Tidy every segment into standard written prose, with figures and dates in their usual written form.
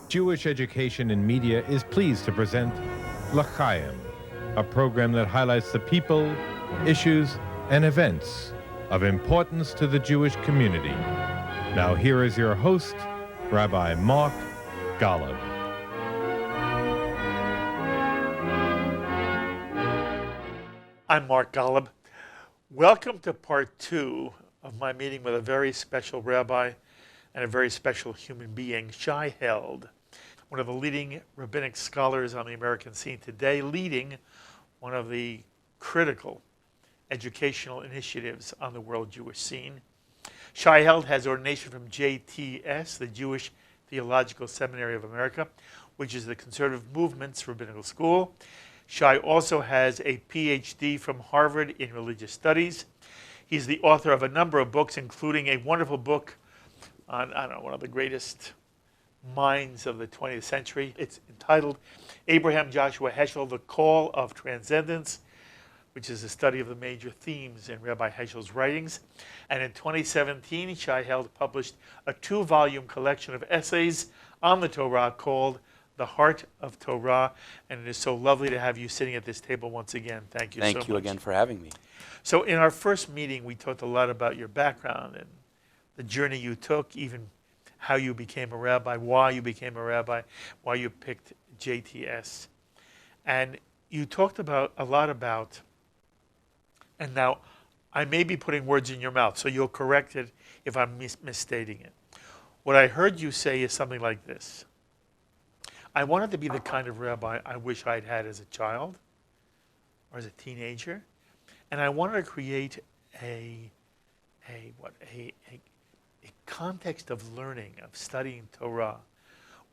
Jewish Education in Media is pleased to present L'Chaim, a program that highlights the people, issues, and events of importance to the Jewish community. Now here is your host, Rabbi Mark Golub. I'm Mark Golub. Welcome to part 2 of my meeting with a very special rabbi and a very special human being, Shai Held, one of the leading rabbinic scholars on the American scene today, leading one of the critical educational initiatives on the world Jewish scene. Shai Held has ordination from JTS, the Jewish Theological Seminary of America, which is the conservative movement's rabbinical school. Shai also has a PhD from Harvard in religious studies. He's the author of a number of books, including a wonderful book on, one of the greatest minds of the 20th century. It's entitled Abraham Joshua Heschel, The Call of Transcendence, which is a study of the major themes in Rabbi Heschel's writings. And in 2017, Shai Held published a 2-volume collection of essays on the Torah called The Heart of Torah. And it is so lovely to have you sitting at this table once again. Thank you so much. Thank you again for having me. So in our first meeting, we talked a lot about your background and the journey you took, even how you became a rabbi, why you became a rabbi, why you picked JTS. And you talked a lot about, and now I may be putting words in your mouth, so you'll correct it if I'm misstating it. What I heard you say is something like this. I wanted to be the kind of rabbi I wish I'd had as a child or as a teenager, and I wanted to create a context of learning, of studying Torah,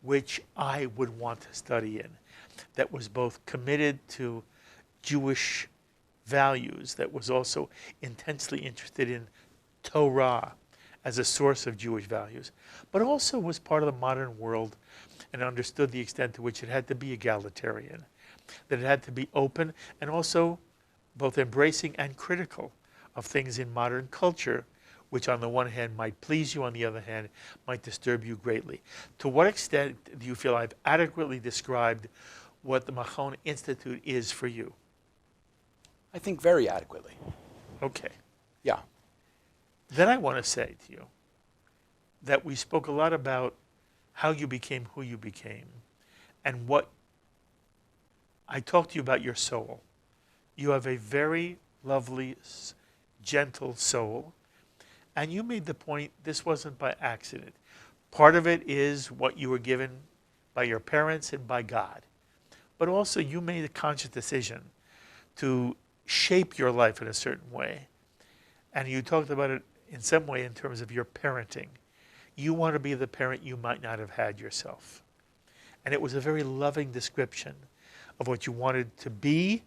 which I would want to study in, that was both committed to Jewish values, that was also intensely interested in Torah as a source of Jewish values, but also was part of the modern world and understood the extent to which it had to be egalitarian, that it had to be open and also both embracing and critical of things in modern culture, which on the one hand might please you, on the other hand might disturb you greatly. To what extent do you feel I've adequately described what the Machon Institute is for you? I think very adequately. Okay. Yeah. Then I want to say to you that we spoke a lot about how you became who you became, and what I talked to you about your soul. You have a very lovely, gentle soul, and you made the point this wasn't by accident. Part of it is what you were given by your parents and by God, but also you made a conscious decision to shape your life in a certain way, and you talked about it in some way in terms of your parenting. You want to be the parent you might not have had yourself. And it was a very loving description of what you wanted to be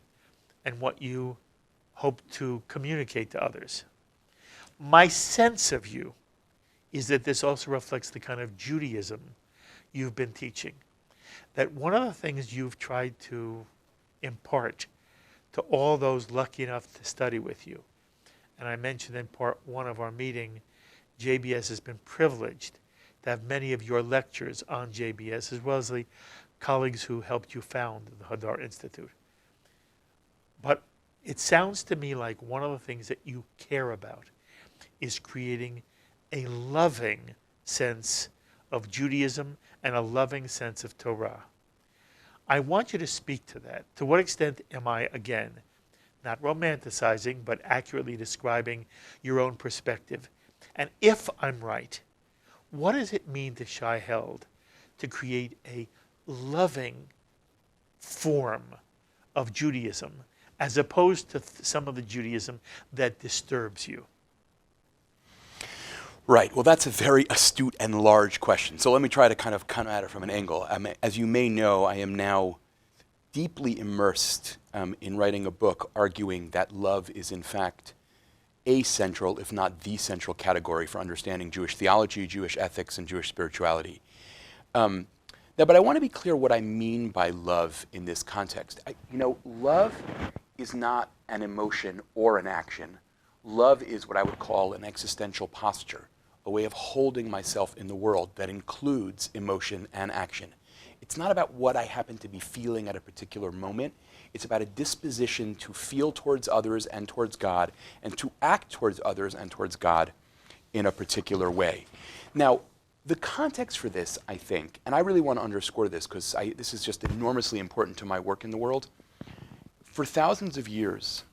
and what you hoped to communicate to others. My sense of you is that this also reflects the kind of Judaism you've been teaching. That one of the things you've tried to impart to all those lucky enough to study with you, and I mentioned in part 1 of our meeting, JBS has been privileged to have many of your lectures on JBS, as well as the colleagues who helped you found the Hadar Institute. But it sounds to me like one of the things that you care about is creating a loving sense of Judaism and a loving sense of Torah. I want you to speak to that. To what extent am I, again, not romanticizing, but accurately describing your own perspective? And if I'm right, what does it mean to Shai Held to create a loving form of Judaism as opposed to some of the Judaism that disturbs you? Right. Well, that's a very astute and large question. So let me try to kind of come at it from an angle. As you may know, I am now deeply immersed in writing a book arguing that love is in fact a central, if not the central category for understanding Jewish theology, Jewish ethics, and Jewish spirituality. But I want to be clear what I mean by love in this context. Love is not an emotion or an action. Love is what I would call an existential posture, a way of holding myself in the world that includes emotion and action. It's not about what I happen to be feeling at a particular moment. It's about a disposition to feel towards others and towards God, and to act towards others and towards God in a particular way. Now, the context for this, I think, and I really want to underscore this because this is just enormously important to my work in the world. For thousands of years,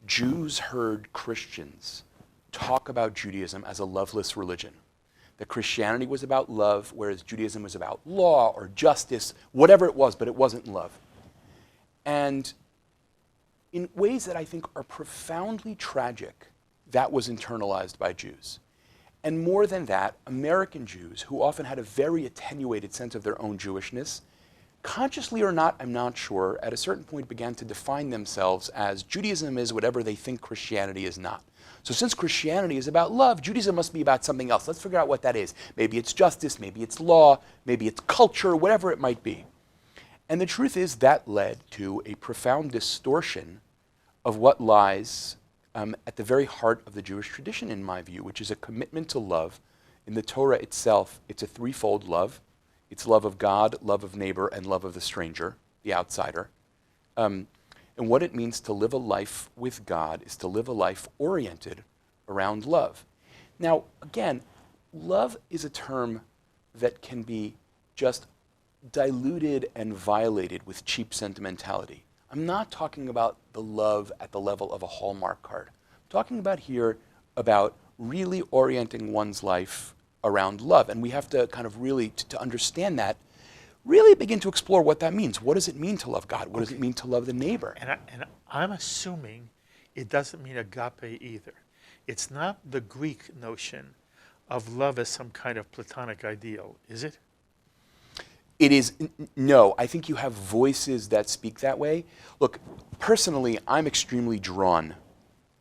Jews heard Christians talk about Judaism as a loveless religion. That Christianity was about love, whereas Judaism was about law or justice, whatever it was, but it wasn't love. And in ways that I think are profoundly tragic, that was internalized by Jews. And more than that, American Jews, who often had a very attenuated sense of their own Jewishness, consciously or not, I'm not sure, at a certain point began to define themselves as Judaism is whatever they think Christianity is not. So since Christianity is about love, Judaism must be about something else. Let's figure out what that is. Maybe it's justice, maybe it's law, maybe it's culture, whatever it might be. And the truth is that led to a profound distortion of what lies at the very heart of the Jewish tradition, in my view, which is a commitment to love. In the Torah itself, it's a threefold love. It's love of God, love of neighbor, and love of the stranger, the outsider. And what it means to live a life with God is to live a life oriented around love. Now, again, love is a term that can be just diluted and violated with cheap sentimentality. I'm not talking about the love at the level of a Hallmark card. I'm talking about here about really orienting one's life around love. And we have to kind of really, to understand that, really begin to explore what that means. What does it mean to love God? What does it mean to love the neighbor? And I'm assuming it doesn't mean agape either. It's not the Greek notion of love as some kind of platonic ideal, is it? It is, no. I think you have voices that speak that way. Look, personally, I'm extremely drawn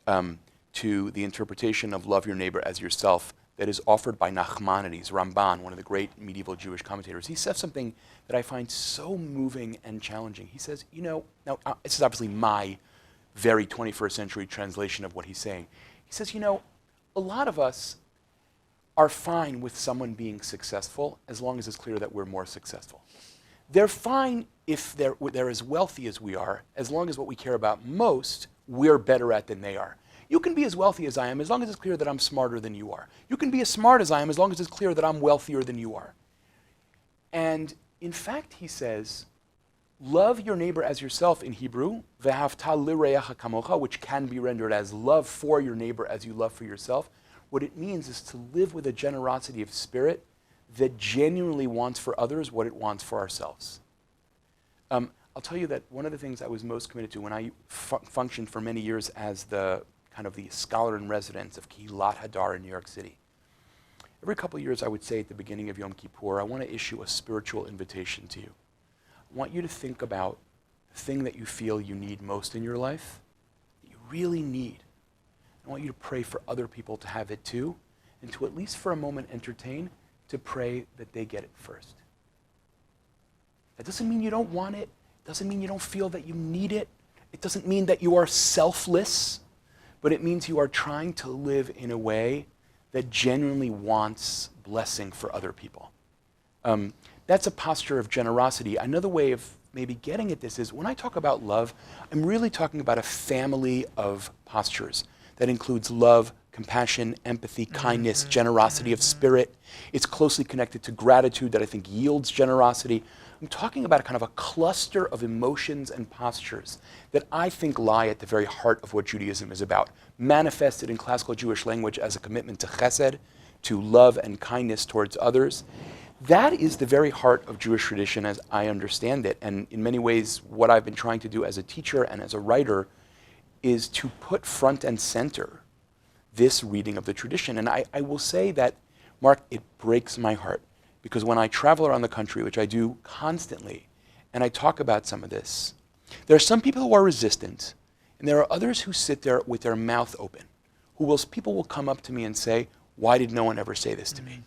to the interpretation of love your neighbor as yourself that is offered by Nachmanides, Ramban, one of the great medieval Jewish commentators. He says something that I find so moving and challenging. He says, you know, now this is obviously my very 21st century translation of what he's saying. He says, you know, a lot of us are fine with someone being successful as long as it's clear that we're more successful. They're fine if they're as wealthy as we are, as long as what we care about most, we're better at than they are. You can be as wealthy as I am as long as it's clear that I'm smarter than you are. You can be as smart as I am as long as it's clear that I'm wealthier than you are. And in fact, he says, love your neighbor as yourself in Hebrew, ve'havta lireacha kamocha, which can be rendered as love for your neighbor as you love for yourself. What it means is to live with a generosity of spirit that genuinely wants for others what it wants for ourselves. I'll tell you that one of the things I was most committed to when I functioned for many years as the kind of the scholar in residence of Kehillat Hadar in New York City. Every couple of years I would say at the beginning of Yom Kippur, I want to issue a spiritual invitation to you. I want you to think about the thing that you feel you need most in your life, that you really need. I want you to pray for other people to have it too, and to at least for a moment entertain, to pray that they get it first. That doesn't mean you don't want it. It doesn't mean you don't feel that you need it. It doesn't mean that you are selfless, but it means you are trying to live in a way that genuinely wants blessing for other people. That's a posture of generosity. Another way of maybe getting at this is when I talk about love, I'm really talking about a family of postures that includes love, compassion, empathy, kindness, generosity of spirit. It's closely connected to gratitude that I think yields generosity. I'm talking about a kind of a cluster of emotions and postures that I think lie at the very heart of what Judaism is about, manifested in classical Jewish language as a commitment to Chesed, to love and kindness towards others. That is the very heart of Jewish tradition as I understand it. And in many ways, what I've been trying to do as a teacher and as a writer is to put front and center this reading of the tradition. And I will say that, Mark, it breaks my heart. Because when I travel around the country, which I do constantly, and I talk about some of this, there are some people who are resistant, and there are others who sit there with their mouth open. People will come up to me and say, why did no one ever say this to me?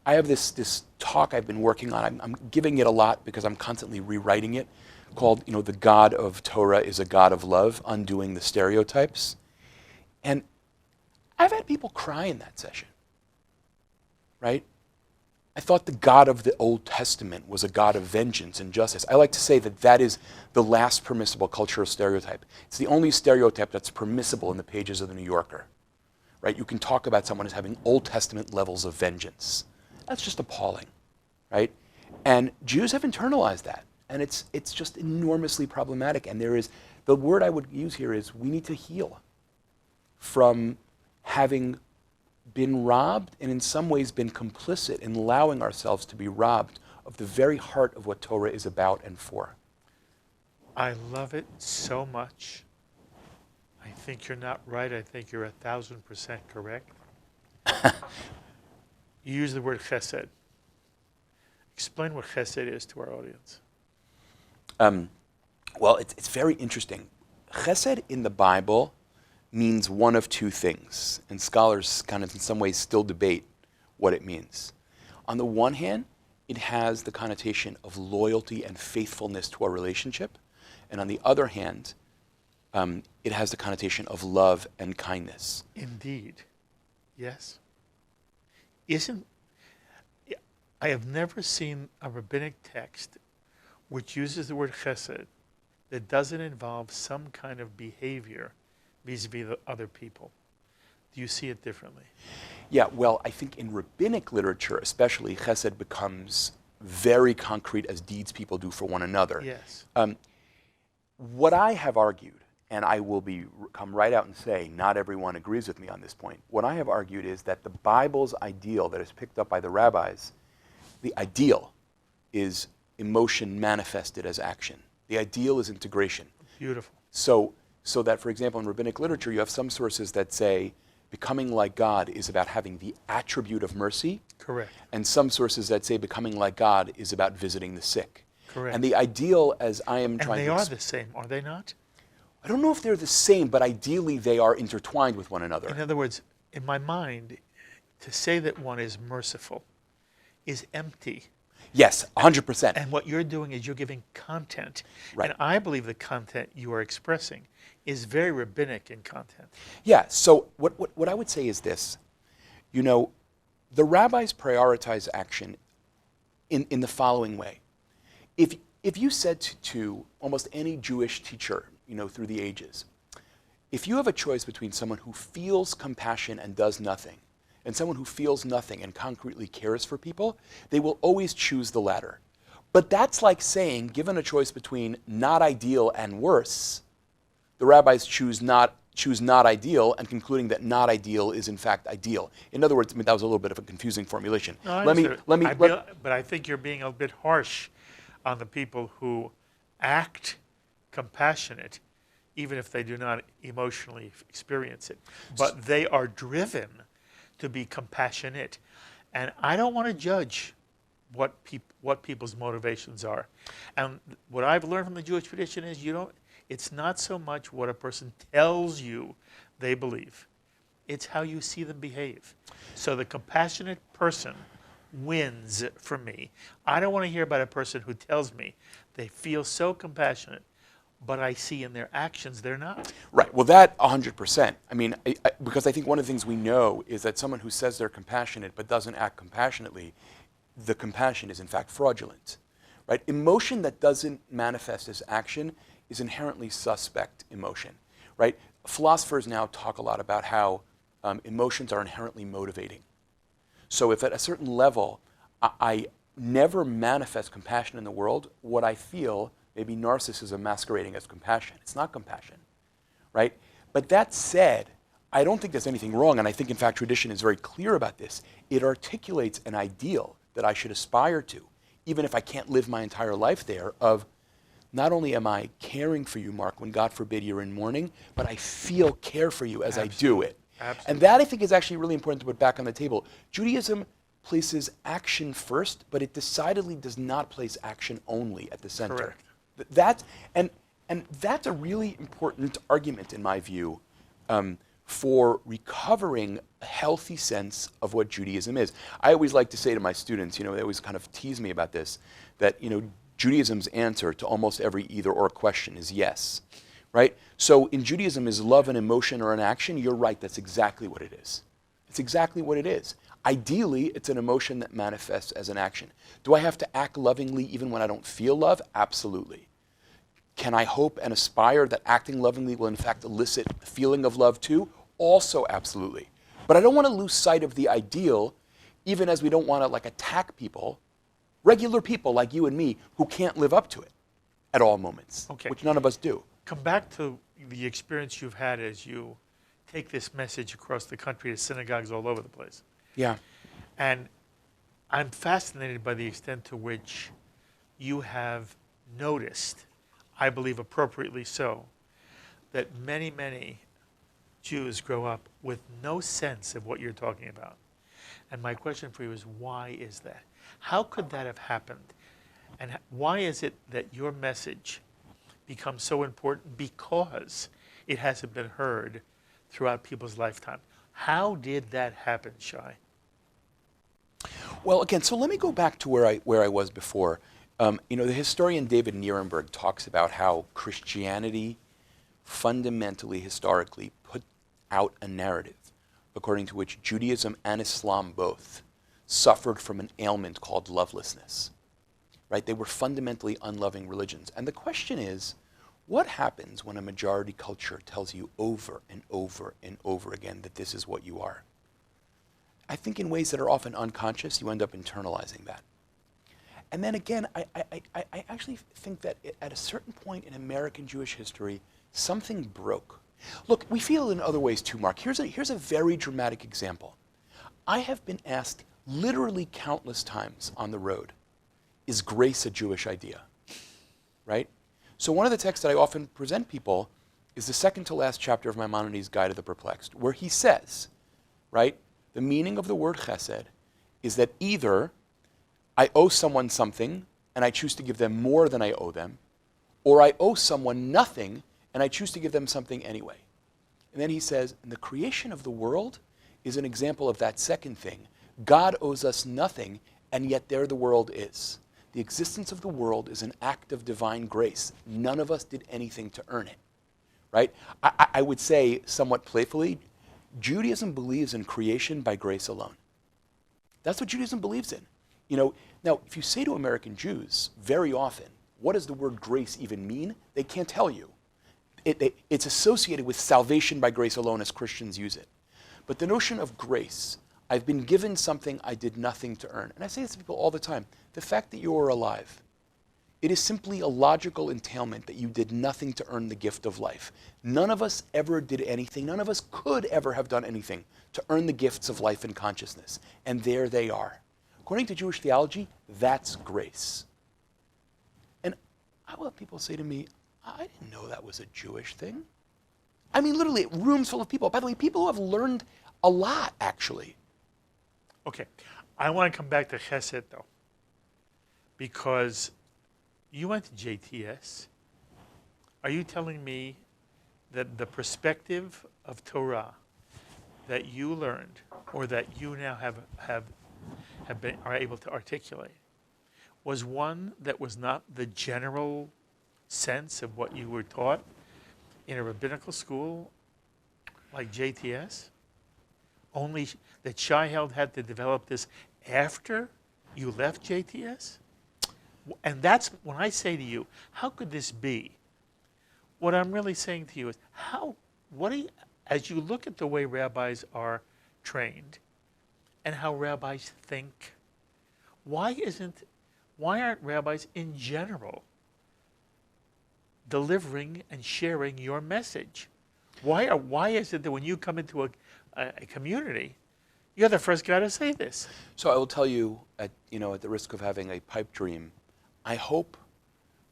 I have this talk I've been working on. I'm giving it a lot because I'm constantly rewriting it, called, the God of Torah is a God of love, undoing the stereotypes. And I've had people cry in that session. right? I thought the God of the Old Testament was a God of vengeance and justice. I like to say that that is the last permissible cultural stereotype. It's the only stereotype that's permissible in the pages of the New Yorker, right? You can talk about someone as having Old Testament levels of vengeance. That's just appalling, right? And Jews have internalized that, and it's just enormously problematic. And there is, the word I would use here is, we need to heal from having been robbed and in some ways been complicit in allowing ourselves to be robbed of the very heart of what Torah is about and for. I love it so much. I think you're not right. I think you're 1,000% correct. You use the word chesed. Explain what chesed is to our audience. Well, it's very interesting. Chesed in the Bible means one of two things, and scholars kind of in some ways still debate what it means. On the one hand, it has the connotation of loyalty and faithfulness to our relationship, and on the other hand, it has the connotation of love and kindness. Indeed. Yes. I have never seen a rabbinic text which uses the word chesed that doesn't involve some kind of behavior vis-a-vis the other people. Do you see it differently? Yeah, well, I think in rabbinic literature especially, chesed becomes very concrete as deeds people do for one another. Yes. What I have argued, and I will come right out and say not everyone agrees with me on this point, what I have argued is that the Bible's ideal that is picked up by the rabbis, the ideal is emotion manifested as action. The ideal is integration. Beautiful. So that, for example, in rabbinic literature, you have some sources that say becoming like God is about having the attribute of mercy. Correct. And some sources that say becoming like God is about visiting the sick. Correct. And the ideal, as I am trying to... And they are the same, are they not? I don't know if they're the same, but ideally they are intertwined with one another. In other words, in my mind, to say that one is merciful is empty. Yes, 100%. And what you're doing is you're giving content. Right. And I believe the content you are expressing is very rabbinic in content. Yeah, so what I would say is this. You know, the rabbis prioritize action in the following way. If you said to almost any Jewish teacher, you know, through the ages, if you have a choice between someone who feels compassion and does nothing, and someone who feels nothing and concretely cares for people, they will always choose the latter. But that's like saying, given a choice between not ideal and worse, the rabbis choose not ideal and concluding that not ideal is in fact ideal. In other words, I mean, that was a little bit of a confusing formulation. No, but I think you're being a bit harsh on the people who act compassionate, even if they do not emotionally experience it. But they are driven to be compassionate. And I don't want to judge what people's motivations are. And what I've learned from the Jewish tradition is it's not so much what a person tells you they believe. It's how you see them behave. So the compassionate person wins for me. I don't want to hear about a person who tells me they feel so compassionate, but I see in their actions they're not. Right. Well, that 100%. I mean, because I think one of the things we know is that someone who says they're compassionate but doesn't act compassionately, the compassion is in fact fraudulent. Right? Emotion that doesn't manifest as action is inherently suspect emotion. Right? Philosophers now talk a lot about how emotions are inherently motivating. So if at a certain level I never manifest compassion in the world, what I feel may be narcissism masquerading as compassion. It's not compassion, right? But that said, I don't think there's anything wrong, and I think in fact tradition is very clear about this. It articulates an ideal that I should aspire to, even if I can't live my entire life there, of not only am I caring for you, Mark, when God forbid you're in mourning, but I feel care for you as Absolutely. I do it. Absolutely. And that I think is actually really important to put back on the table. Judaism places action first, but it decidedly does not place action only at the center. Correct. And that's a really important argument, in my view, for recovering a healthy sense of what Judaism is. I always like to say to my students, they always kind of tease me about this, that Judaism's answer to almost every either-or question is yes, right? So in Judaism, is love an emotion or an action? You're right, that's exactly what it is. It's exactly what it is. Ideally, it's an emotion that manifests as an action. Do I have to act lovingly even when I don't feel love? Absolutely. Can I hope and aspire that acting lovingly will in fact elicit a feeling of love too? Also absolutely. But I don't want to lose sight of the ideal, even as we don't want to like attack people, regular people like you and me, who can't live up to it at all moments, which none of us do. Come back to the experience you've had as you take this message across the country to synagogues all over the place. Yeah. And I'm fascinated by the extent to which you have noticed, I believe appropriately so, that many, many Jews grow up with no sense of what you're talking about. And my question for you is, why is that? How could that have happened? And why is it that your message becomes so important? Because it hasn't been heard throughout people's lifetime. How did that happen, Shai? Well, again, so let me go back to where I was before. The historian David Nierenberg talks about how Christianity fundamentally, historically, put out a narrative according to which Judaism and Islam both suffered from an ailment called lovelessness. Right? They were fundamentally unloving religions. And the question is, what happens when a majority culture tells you over and over and over again that this is what you are? I think in ways that are often unconscious, you end up internalizing that. And then again, I actually think that at a certain point in American Jewish history, something broke. Look, we feel in other ways too, Mark. Here's a very dramatic example. I have been asked literally countless times on the road, is grace a Jewish idea? Right? So one of the texts that I often present people is the second to last chapter of Maimonides' Guide to the Perplexed, where he says, right, the meaning of the word chesed is that either I owe someone something and I choose to give them more than I owe them, or I owe someone nothing and I choose to give them something anyway. And then he says, and the creation of the world is an example of that second thing. God owes us nothing, and yet there the world is. The existence of the world is an act of divine grace. None of us did anything to earn it, right? I would say, somewhat playfully, Judaism believes in creation by grace alone. That's what Judaism believes in. Now, if you say to American Jews very often, what does the word grace even mean? They can't tell you. It's associated with salvation by grace alone as Christians use it. But the notion of grace, I've been given something I did nothing to earn. And I say this to people all the time. The fact that you are alive, it is simply a logical entailment that you did nothing to earn the gift of life. None of us ever did anything. None of us could ever have done anything to earn the gifts of life and consciousness. And there they are. According to Jewish theology, that's grace. And I will have people say to me, I didn't know that was a Jewish thing. I mean, literally, rooms full of people. By the way, people who have learned a lot, actually. Okay, I want to come back to Chesed, though, because you went to JTS. Are you telling me that the perspective of Torah that you learned, or that you now are able to articulate, was one that was not the general sense of what you were taught in a rabbinical school like JTS? Only that Shai Held had to develop this after you left JTS? And that's when I say to you, how could this be? What I'm really saying to you is, as you look at the way rabbis are trained and how rabbis think, why aren't rabbis in general delivering and sharing your message? Why is it that when you come into a community, you're the first guy to say this? So I will tell you, at the risk of having a pipe dream, I hope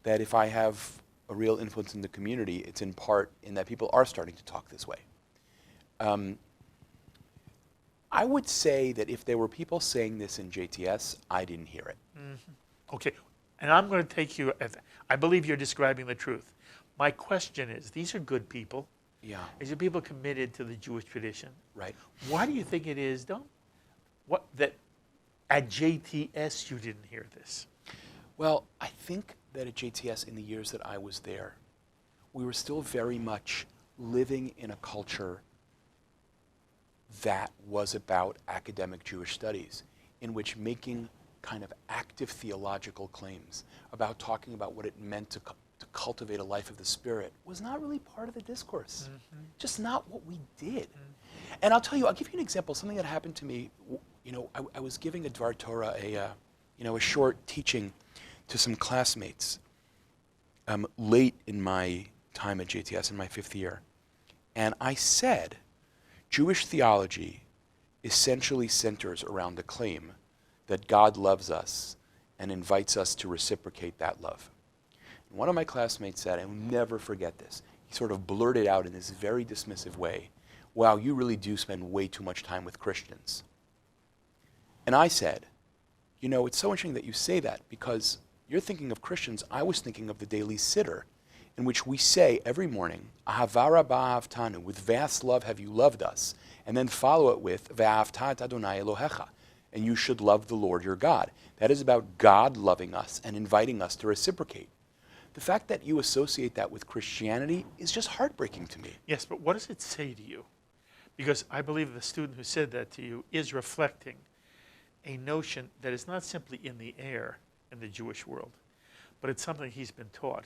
that if I have a real influence in the community, it's in part in that people are starting to talk this way. I would say that if there were people saying this in JTS, I didn't hear it. Mm-hmm. Okay, and I'm going to take you, I believe you're describing the truth. My question is, these are good people. Yeah. These are people committed to the Jewish tradition. Right. Why do you think it is, that at JTS you didn't hear this? Well, I think that at JTS in the years that I was there, we were still very much living in a culture that was about academic Jewish studies, in which making kind of active theological claims about talking about what it meant to cultivate a life of the Spirit was not really part of the discourse. Just not what we did. And I'll tell you, I'll give you an example, something that happened to me. I was giving a Dvar Torah, a short teaching to some classmates late in my time at JTS in my 5th year. And I said, Jewish theology essentially centers around the claim that God loves us and invites us to reciprocate that love. And one of my classmates said, I will never forget this, he sort of blurted out in this very dismissive way, wow, you really do spend way too much time with Christians. And I said, it's so interesting that you say that, because you're thinking of Christians, I was thinking of the daily Siddur, in which we say every morning, Ahavara ba'ahavtanu, with vast love have you loved us, and then follow it with Ve'ahavta et Adonai Elohecha, and you should love the Lord your God. That is about God loving us and inviting us to reciprocate. The fact that you associate that with Christianity is just heartbreaking to me. Yes, but what does it say to you? Because I believe the student who said that to you is reflecting a notion that is not simply in the air in the Jewish world, but it's something he's been taught.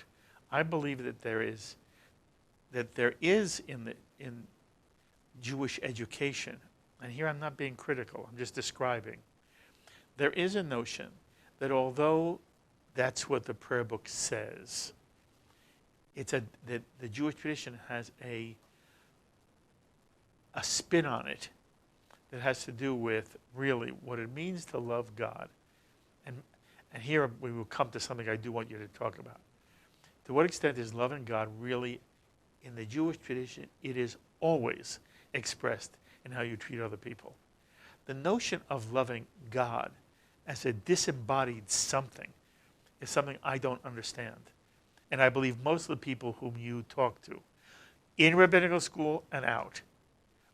I believe that there is in Jewish education, and here I'm not being critical, I'm just describing, there is a notion that although that's what the prayer book says, that the Jewish tradition has a spin on it that has to do with really what it means to love God. And here we will come to something I do want you to talk about. To what extent is loving God really, in the Jewish tradition, it is always expressed in how you treat other people. The notion of loving God as a disembodied something is something I don't understand. And I believe most of the people whom you talk to, in rabbinical school and out,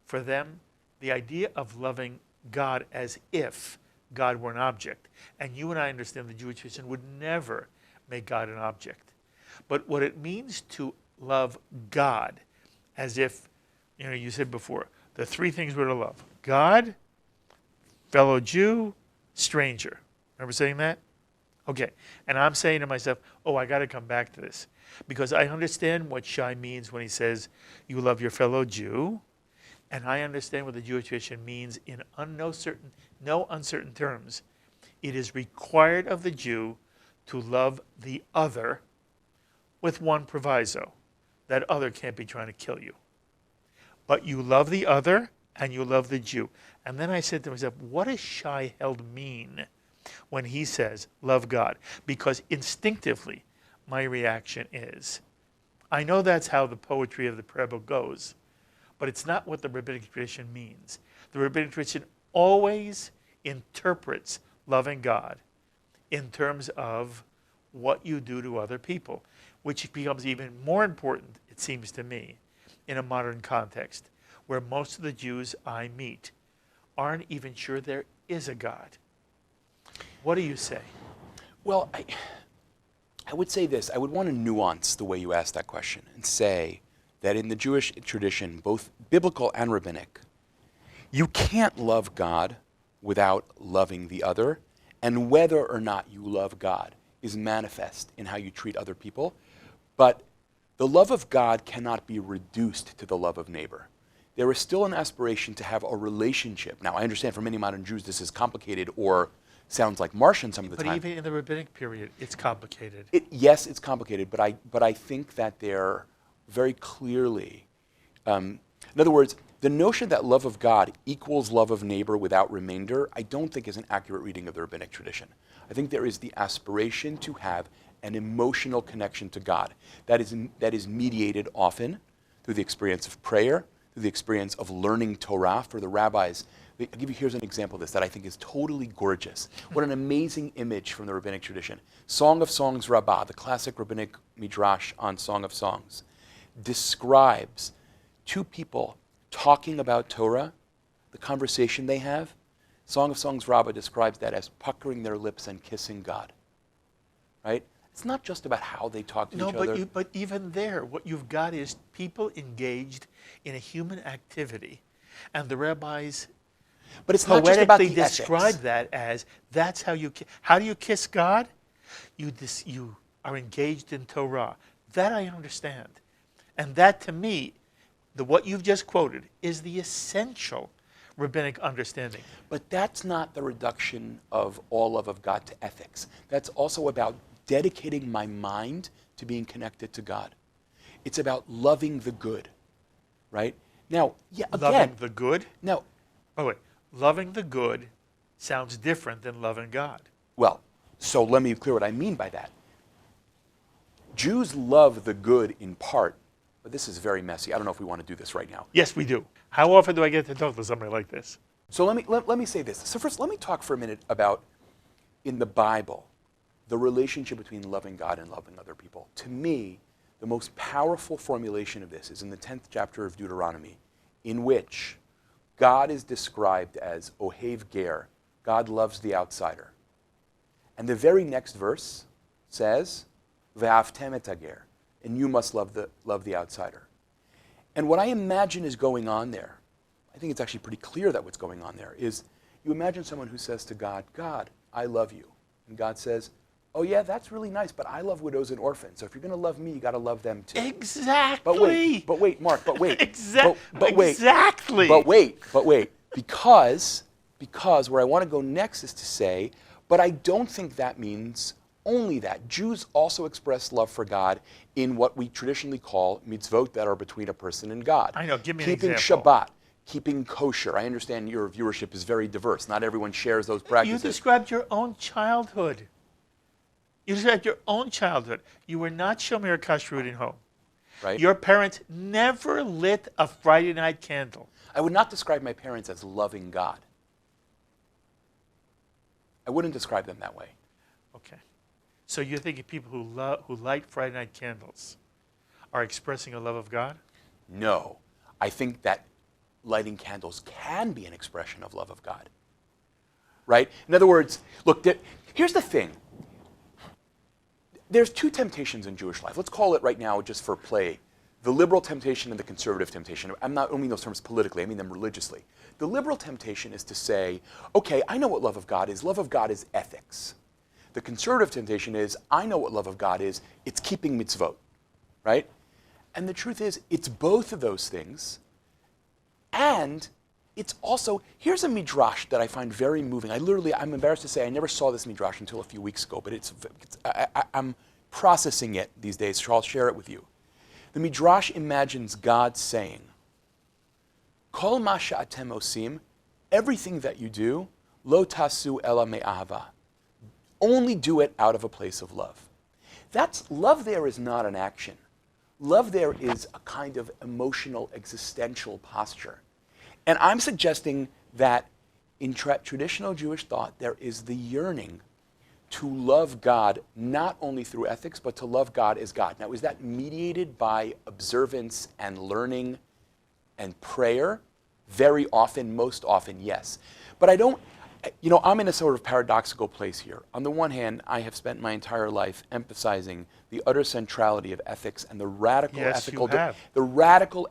for them, the idea of loving God as if God were an object, and you and I understand the Jewish tradition would never make God an object. But what it means to love God as if, you said before, the 3 things we're to love: God, fellow Jew, stranger. Remember saying that? Okay. And I'm saying to myself, I got to come back to this, because I understand what Shai means when he says you love your fellow Jew, and I understand what the Jewish tradition means in no uncertain terms. It is required of the Jew to love the other, with one proviso: that other can't be trying to kill you. But you love the other and you love the Jew. And then I said to myself, what does Shai Held mean when he says love God? Because instinctively my reaction is, I know that's how the poetry of the prayer book goes, but it's not what the rabbinic tradition means. The rabbinic tradition always interprets loving God in terms of what you do to other people, which becomes even more important, it seems to me, in a modern context, where most of the Jews I meet aren't even sure there is a God. What do you say? Well, I would say this. I would want to nuance the way you asked that question and say that in the Jewish tradition, both biblical and rabbinic, you can't love God without loving the other, and whether or not you love God is manifest in how you treat other people. But the love of God cannot be reduced to the love of neighbor. There is still an aspiration to have a relationship. Now, I understand for many modern Jews this is complicated or sounds like Martian some of the time. But even in the rabbinic period, it's complicated. Yes, it's complicated, but I think that they're very clearly, in other words, the notion that love of God equals love of neighbor without remainder, I don't think is an accurate reading of the rabbinic tradition. I think there is the aspiration to have an emotional connection to God that is mediated often through the experience of prayer, through the experience of learning Torah. For the rabbis, here's an example of this that I think is totally gorgeous. What an amazing image from the rabbinic tradition. Song of Songs Rabbah, the classic rabbinic midrash on Song of Songs, describes 2 people talking about Torah, the conversation they have. Song of Songs Rabbah describes that as puckering their lips and kissing God. Right? It's not just about how they talk to each other. But even there, what you've got is people engaged in a human activity And the rabbis But it's not just about the poetically describe ethics. that as that's how you how do you kiss God? You are engaged in Torah. That I understand. And that to me, what you've just quoted is the essential rabbinic understanding. But that's not the reduction of all love of God to ethics. That's also about dedicating my mind to being connected to God. It's about loving the good, right? Now, yeah, again, Loving the good? now, Oh, wait. Loving the good sounds different than loving God. well, so let me be clear what I mean by that. Jews love the good in part, but this is very messy. I don't know if we want to do this right now. Yes, we do. How often do I get to talk to somebody like this? So let me say this. So first, let me talk for a minute about, in the Bible, the relationship between loving God and loving other people. To me, the most powerful formulation of this is in the 10th chapter of Deuteronomy, in which God is described as Ohev Ger. God loves the outsider. And the very next verse says, Ve'aftem et hager, and you must love the outsider. And what I imagine is going on there, I think it's actually pretty clear that what's going on there is, you imagine someone who says to God, God, I love you. And God says, oh yeah, that's really nice, but I love widows and orphans. So if you're going to love me, you got to love them too. Exactly. But wait, Mark, but wait. Exactly. But wait. Because where I want to go next is to say, but I don't think that means only that. Jews also express love for God in what we traditionally call mitzvot that are between a person and God. I know, give me an Keeping example. Shabbat, keeping kosher. I understand your viewership is very diverse. Not everyone shares those You practices. described your own childhood. You described your own childhood. You were not shomer kashrut in home. Right? Your parents never lit a Friday night candle. I would not describe my parents as loving God. I wouldn't describe them that way. Okay. So you're thinking people who light Friday night candles are expressing a love of God? No. I think that lighting candles can be an expression of love of God. Right? In other words, look, here's the thing. There's two temptations in Jewish life. Let's call it right now, just for play, the liberal temptation and the conservative temptation. I don't mean those terms politically, I mean them religiously. The liberal temptation is to say, okay, I know what love of God is. Love of God is ethics. The conservative temptation is, I know what love of God is. It's keeping mitzvot, right? And the truth is, it's both of those things. And it's also, here's a midrash that I find very moving. I'm embarrassed to say I never saw this midrash until a few weeks ago, but I'm processing it these days, so I'll share it with you. The midrash imagines God saying, Kol ma she'atem osim, everything that you do, lo tasu ela me'ahava. Only do it out of a place of love. Love there is not an action. Love there is a kind of emotional, existential posture. And I'm suggesting that in traditional Jewish thought, there is the yearning to love God not only through ethics, but to love God as God. Now, is that mediated by observance and learning and prayer? Very often, most often, yes. But I don't, I'm in a sort of paradoxical place here. On the one hand, I have spent my entire life emphasizing the utter centrality of ethics and the radical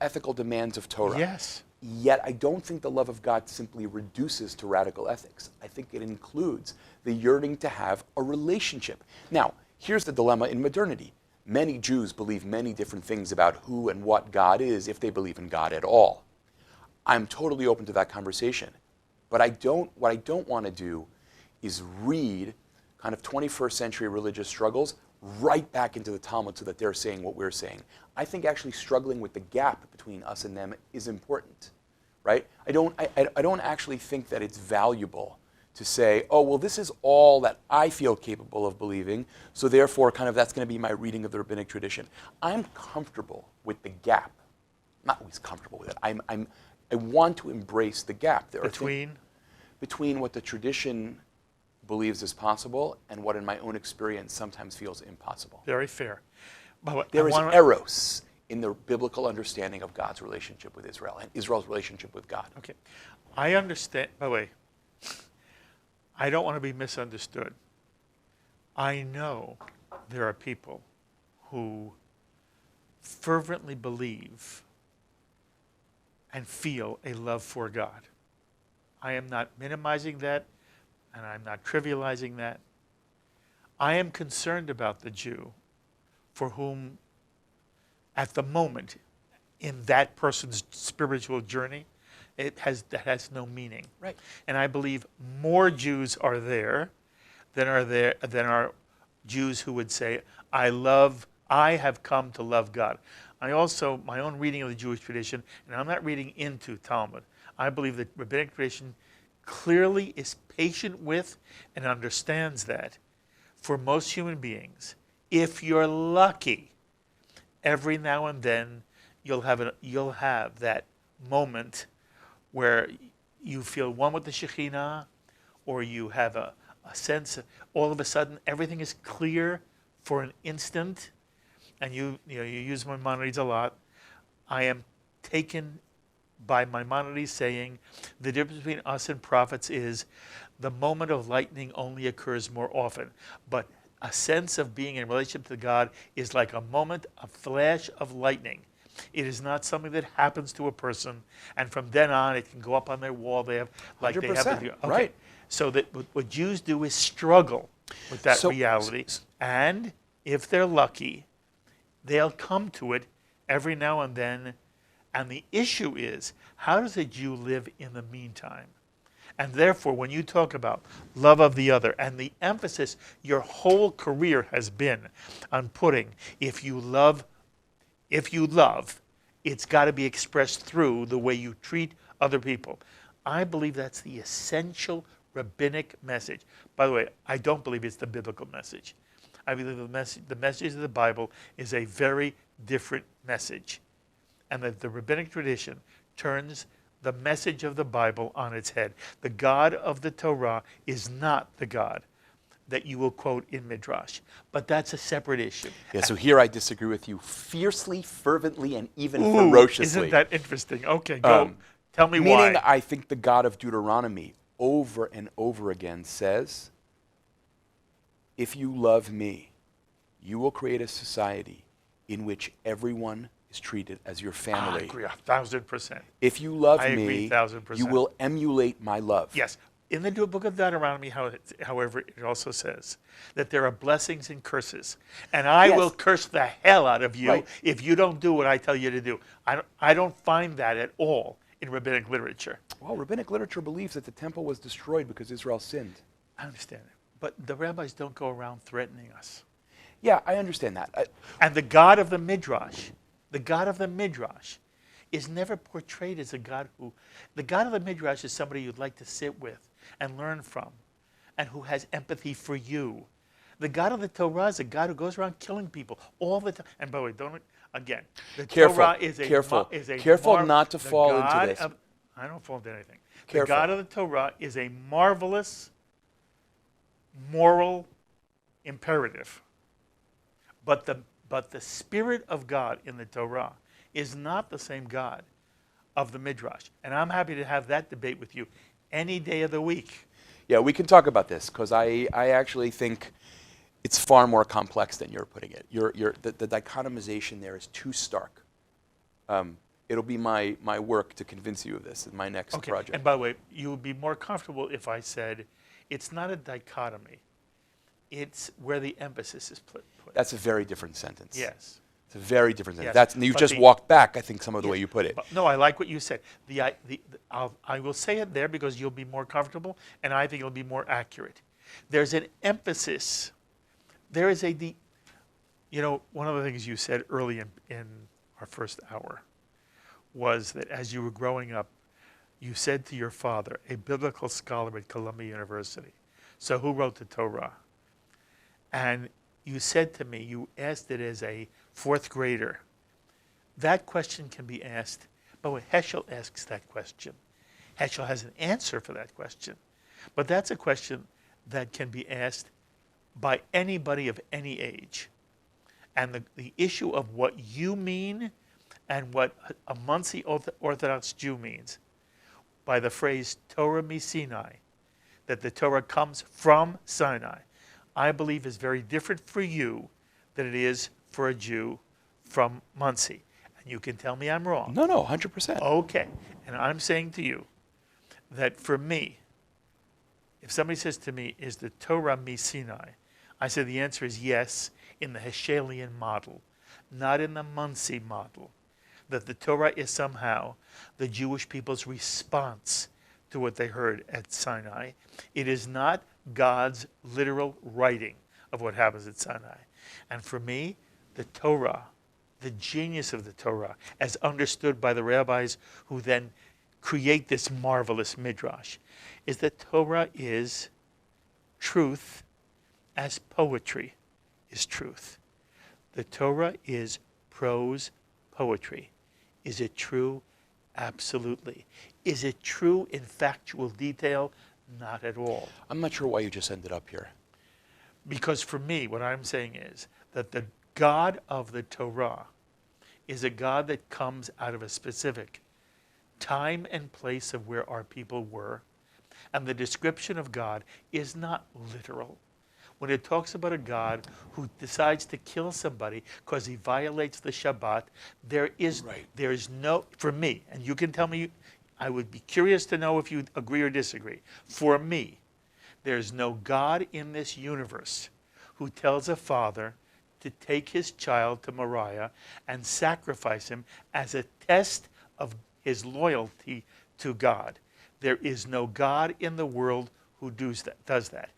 ethical demands of Torah. Yes. Yet I don't think the love of God simply reduces to radical ethics. I think it includes the yearning to have a relationship. Now, here's the dilemma in modernity. Many Jews believe many different things about who and what God is, if they believe in God at all. I'm totally open to that conversation. But what I don't want to do is read kind of 21st century religious struggles right back into the Talmud so that they're saying what we're saying. I think actually struggling with the gap between us and them is important, right? I don't actually think that it's valuable to say, oh, well, this is all that I feel capable of believing, so therefore kind of that's going to be my reading of the rabbinic tradition. I'm comfortable with the gap. I'm not always comfortable with it. I want to embrace the gap. There between what the tradition believes is possible and what in my own experience sometimes feels impossible. Very fair. There is eros in the biblical understanding of God's relationship with Israel and Israel's relationship with God. Okay. I understand. By the way, I don't want to be misunderstood. I know there are people who fervently believe and feel a love for God. I am not minimizing that, and I'm not trivializing that. I am concerned about the Jew for whom, at the moment, in that person's spiritual journey, that has no meaning. Right. And I believe more Jews are there than are Jews who would say, I have come to love God. I also, my own reading of the Jewish tradition, and I'm not reading into Talmud, I believe that rabbinic tradition clearly is patient with and understands that for most human beings, if you're lucky, every now and then you'll have that moment where you feel one with the Shekhinah, or you have a sense of, all of a sudden everything is clear for an instant, and you use Maimonides a lot. I am taken by Maimonides saying the difference between us and prophets is the moment of lightning only occurs more often, but a sense of being in relationship to God is like a moment, a flash of lightning. It is not something that happens to a person, and from then on it can go up on their wall. They have, like 100%, they have. Okay. Right. So that what Jews do is struggle with that reality, and if they're lucky, they'll come to it every now and then. And the issue is, how does a Jew live in the meantime? And therefore, when you talk about love of the other, and the emphasis your whole career has been on putting, if you love, it's got to be expressed through the way you treat other people. I believe that's the essential rabbinic message. By the way, I don't believe it's the biblical message. I believe the message of the Bible is a very different message. And that the rabbinic tradition turns the message of the Bible on its head. The God of the Torah is not the God that you will quote in Midrash. But that's a separate issue. Yeah, so here I disagree with you fiercely, fervently, and even ferociously. Isn't that interesting? Okay, go. Tell me why. Meaning, I think the God of Deuteronomy over and over again says, if you love me, you will create a society in which everyone is treated as your family. I agree 1,000%. If you love I agree me, 1,000%. you will emulate my love. Yes. In the book of Deuteronomy, however, it also says that there are blessings and curses. And I will curse the hell out of you if you don't do what I tell you to do. I don't find that at all in rabbinic literature. Well, rabbinic literature believes that the temple was destroyed because Israel sinned. I understand it. But the rabbis don't go around threatening us. Yeah, I understand that. And the God of the Midrash, is never portrayed as a God who... The God of the Midrash is somebody you'd like to sit with and learn from, and who has empathy for you. The God of the Torah is a God who goes around killing people all the time. And by the way, the Torah is a... Careful not to fall into this. I don't fall into anything. Careful. The God of the Torah is a marvelous moral imperative. But the Spirit of God in the Torah is not the same God of the Midrash. And I'm happy to have that debate with you any day of the week. Yeah, we can talk about this, because I actually think it's far more complex than you're putting it. The dichotomization there is too stark. It'll be my work to convince you of this in my next project. And by the way, you would be more comfortable if I said it's not a dichotomy. It's where the emphasis is put. That's a very different sentence. Yes. It's a very different sentence. Yes. You just walked back, I think, some of the way you put it. No, I like what you said. I will say it there because you'll be more comfortable, and I think it'll be more accurate. There's an emphasis. There is one of the things you said early in our first hour was that as you were growing up, you said to your father, a biblical scholar at Columbia University, so who wrote the Torah? And you said to me, you asked it as a fourth grader. That question can be asked, but when Heschel asks that question, Heschel has an answer for that question. But that's a question that can be asked by anybody of any age. And the issue of what you mean and what a Monsey Orthodox Jew means by the phrase Torah mi Sinai, that the Torah comes from Sinai, I believe is very different for you than it is for a Jew from Monsey. And you can tell me I'm wrong. No, 100%. Okay. And I'm saying to you that for me, if somebody says to me, is the Torah Sinai? I say the answer is yes, in the Heschelian model, not in the Muncie model. That the Torah is somehow the Jewish people's response to what they heard at Sinai. It is not God's literal writing of what happens at Sinai. And for me, the Torah, the genius of the Torah, as understood by the rabbis who then create this marvelous midrash, is that Torah is truth as poetry is truth. The Torah is prose poetry. Is it true? Absolutely. Is it true in factual detail? Not at all. I'm not sure why you just ended up here. Because for me, what I'm saying is that the God of the Torah is a God that comes out of a specific time and place of where our people were. And the description of God is not literal. When it talks about a God who decides to kill somebody because he violates the Shabbat, there is no, for me, and you can tell me, I would be curious to know if you agree or disagree. For me, there's no God in this universe who tells a father to take his child to Moriah and sacrifice him as a test of his loyalty to God. There is no God in the world who does that.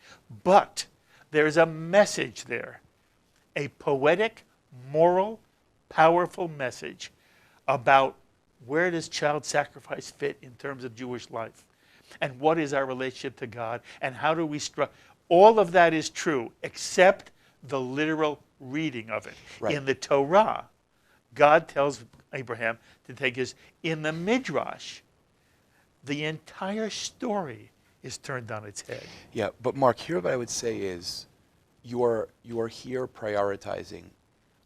But there is a message there, a poetic, moral, powerful message about where does child sacrifice fit in terms of Jewish life, and what is our relationship to God, and how do we all of that is true, except the literal reading of it. Right. In the Torah, God tells Abraham to take in the Midrash, the entire story is turned on its head. Yeah, but Mark, here what I would say is you are here prioritizing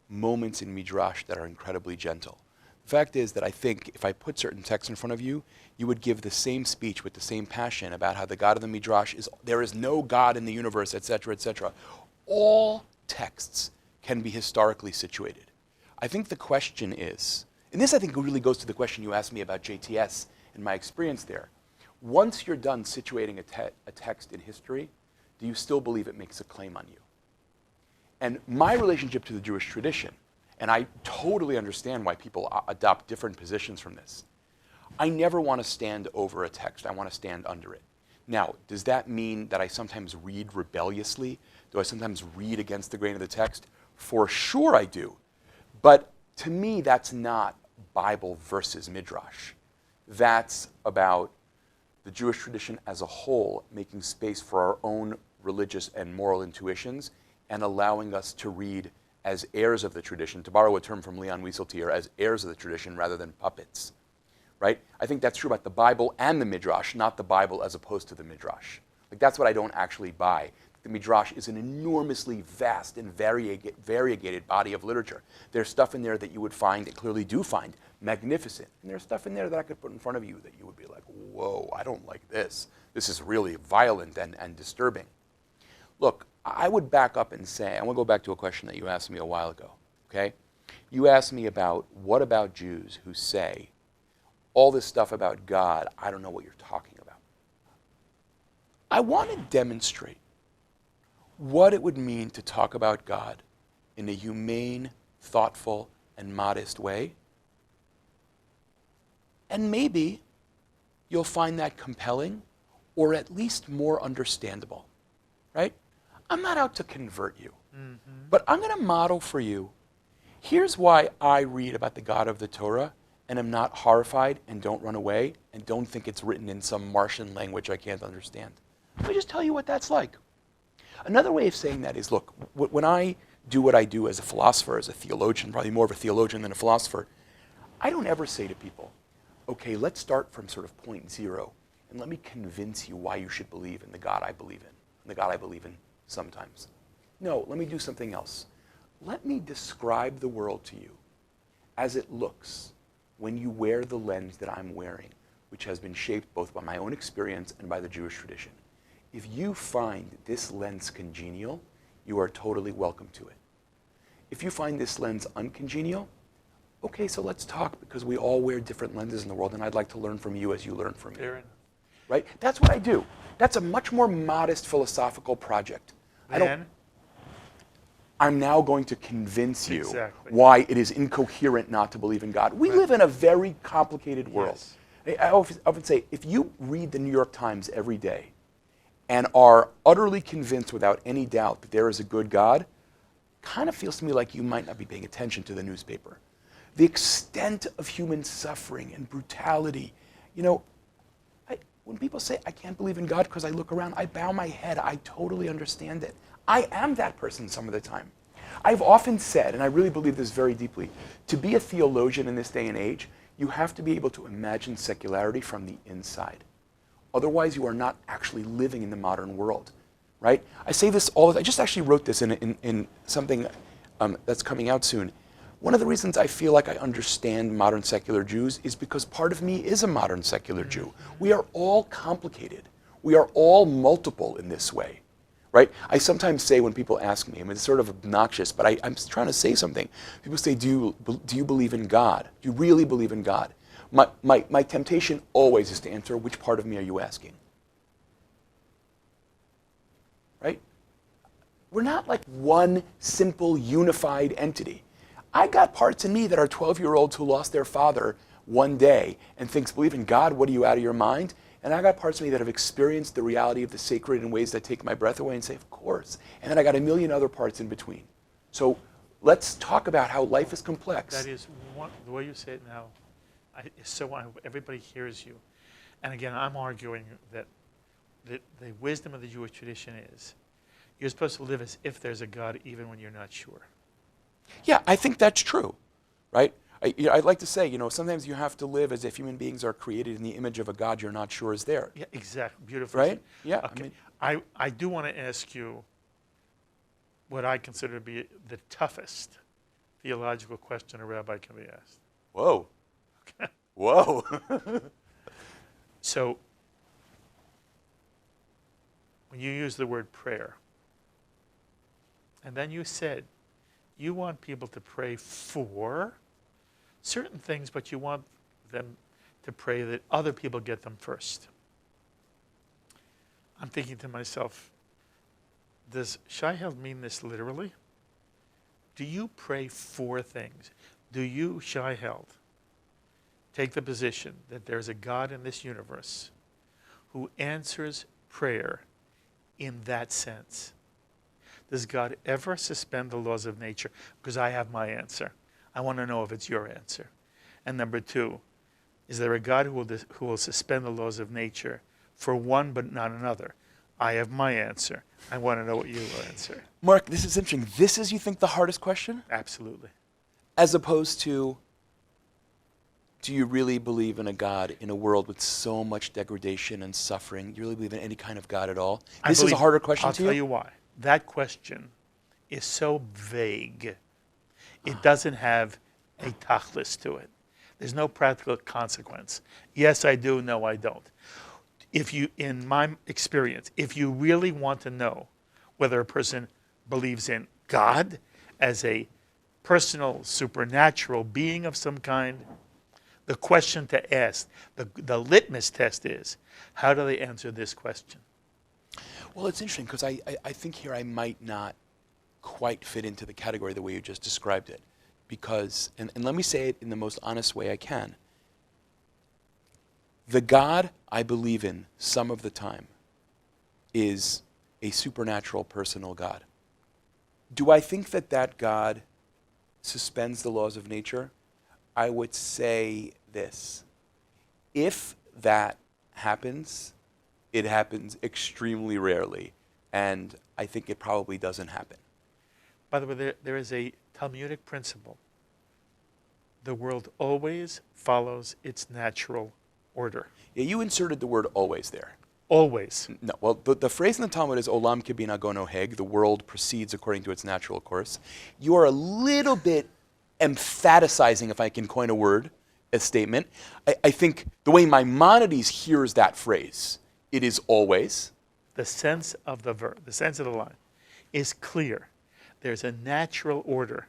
moments in Midrash that are incredibly gentle. The fact is that I think if I put certain texts in front of you, you would give the same speech with the same passion about how the God of the Midrash is, there is no God in the universe, etc., etc. All texts can be historically situated. I think the question is, and this I think really goes to the question you asked me about JTS and my experience there. Once you're done situating a text in history, do you still believe it makes a claim on you? And my relationship to the Jewish tradition, and I totally understand why people adopt different positions from this, I never want to stand over a text. I want to stand under it. Now, does that mean that I sometimes read rebelliously? Do I sometimes read against the grain of the text? For sure I do. But to me, that's not Bible versus Midrash. That's about the Jewish tradition as a whole making space for our own religious and moral intuitions and allowing us to read as heirs of the tradition, to borrow a term from Leon Wieseltier, as heirs of the tradition rather than puppets, right? I think that's true about the Bible and the Midrash, not the Bible as opposed to the Midrash. Like, that's what I don't actually buy. The Midrash is an enormously vast and variegated body of literature. There's stuff in there that you would find, and clearly do find, magnificent. And there's stuff in there that I could put in front of you that you would be like, whoa, I don't like this. This is really violent and disturbing. Look, I would back up and say, I want to go back to a question that you asked me a while ago, okay? You asked me about, what about Jews who say, all this stuff about God, I don't know what you're talking about. I want to demonstrate what it would mean to talk about God in a humane, thoughtful, and modest way. And maybe you'll find that compelling, or at least more understandable, right? I'm not out to convert you, but I'm going to model for you, here's why I read about the God of the Torah and am not horrified and don't run away and don't think it's written in some Martian language I can't understand. Let me just tell you what that's like. Another way of saying that is, look, when I do what I do as a philosopher, as a theologian, probably more of a theologian than a philosopher, I don't ever say to people, okay, let's start from sort of point zero and let me convince you why you should believe in the God I believe in, and the God I believe in sometimes. No, let me do something else. Let me describe the world to you as it looks when you wear the lens that I'm wearing, which has been shaped both by my own experience and by the Jewish tradition. If you find this lens congenial, you are totally welcome to it. If you find this lens uncongenial, okay, so let's talk because we all wear different lenses in the world, and I'd like to learn from you as you learn from me. Fair enough. Right? That's what I do. That's a much more modest philosophical project. I'm now going to convince you why it is incoherent not to believe in God. We live in a very complicated world. Yes. I often say, if you read the New York Times every day and are utterly convinced without any doubt that there is a good God, kind of feels to me like you might not be paying attention to the newspaper. The extent of human suffering and brutality, when people say, I can't believe in God because I look around, I bow my head. I totally understand it. I am that person some of the time. I've often said, and I really believe this very deeply, to be a theologian in this day and age, you have to be able to imagine secularity from the inside. Otherwise, you are not actually living in the modern world, right? I say this all the time. I just actually wrote this in something that's coming out soon. One of the reasons I feel like I understand modern secular Jews is because part of me is a modern secular Jew. We are all complicated. We are all multiple in this way, right? I sometimes say when people ask me, it's sort of obnoxious, but I'm trying to say something. People say, do you believe in God? Do you really believe in God? My temptation always is to answer, which part of me are you asking? Right? We're not like one simple unified entity. I got parts in me that are 12-year-olds who lost their father one day and thinks, believe in God, what are you out of your mind? And I got parts of me that have experienced the reality of the sacred in ways that take my breath away and say, of course. And then I got a million other parts in between. So let's talk about how life is complex. That is, the way you say it now, everybody hears you. And again, I'm arguing that the wisdom of the Jewish tradition is you're supposed to live as if there's a God even when you're not sure. Yeah, I think that's true, right? I'd like to say, sometimes you have to live as if human beings are created in the image of a God you're not sure is there. Yeah, exactly. Beautiful. Right? Yeah. Okay. I do want to ask you what I consider to be the toughest theological question a rabbi can be asked. Whoa. Okay. Whoa. So, when you use the word prayer, and then you said, you want people to pray for certain things, but you want them to pray that other people get them first. I'm thinking to myself, does Shai Held mean this literally? Do you pray for things? Do you, Shai Held, take the position that there's a God in this universe who answers prayer in that sense? Does God ever suspend the laws of nature? Because I have my answer. I want to know if it's your answer. And number two, is there a God who will suspend the laws of nature for one but not another? I have my answer. I want to know what you will answer. Mark, this is interesting. This is, you think, the hardest question? Absolutely. As opposed to, do you really believe in a God in a world with so much degradation and suffering? Do you really believe in any kind of God at all? This is a harder question to you? I'll tell you why. That question is so vague. It doesn't have a tachlis to it. There's no practical consequence. Yes, I do. No, I don't. In my experience, if you really want to know whether a person believes in God as a personal, supernatural being of some kind, the question to ask, the litmus test is, how do they answer this question? Well, it's interesting because I think here I might not quite fit into the category the way you just described it. Because, and let me say it in the most honest way I can, the God I believe in some of the time is a supernatural personal God. Do I think that that God suspends the laws of nature? I would say this. If that happens, it happens extremely rarely, and I think it probably doesn't happen. By the way, there is a Talmudic principle. The world always follows its natural order. Yeah, you inserted the word always there. Always. No, well, the phrase in the Talmud is olam kibina go noheg, the world proceeds according to its natural course. You are a little bit emphaticizing, if I can coin a word, a statement. I think the way Maimonides hears that phrase, it is always. The sense of the verb, the sense of the line, is clear. There's a natural order.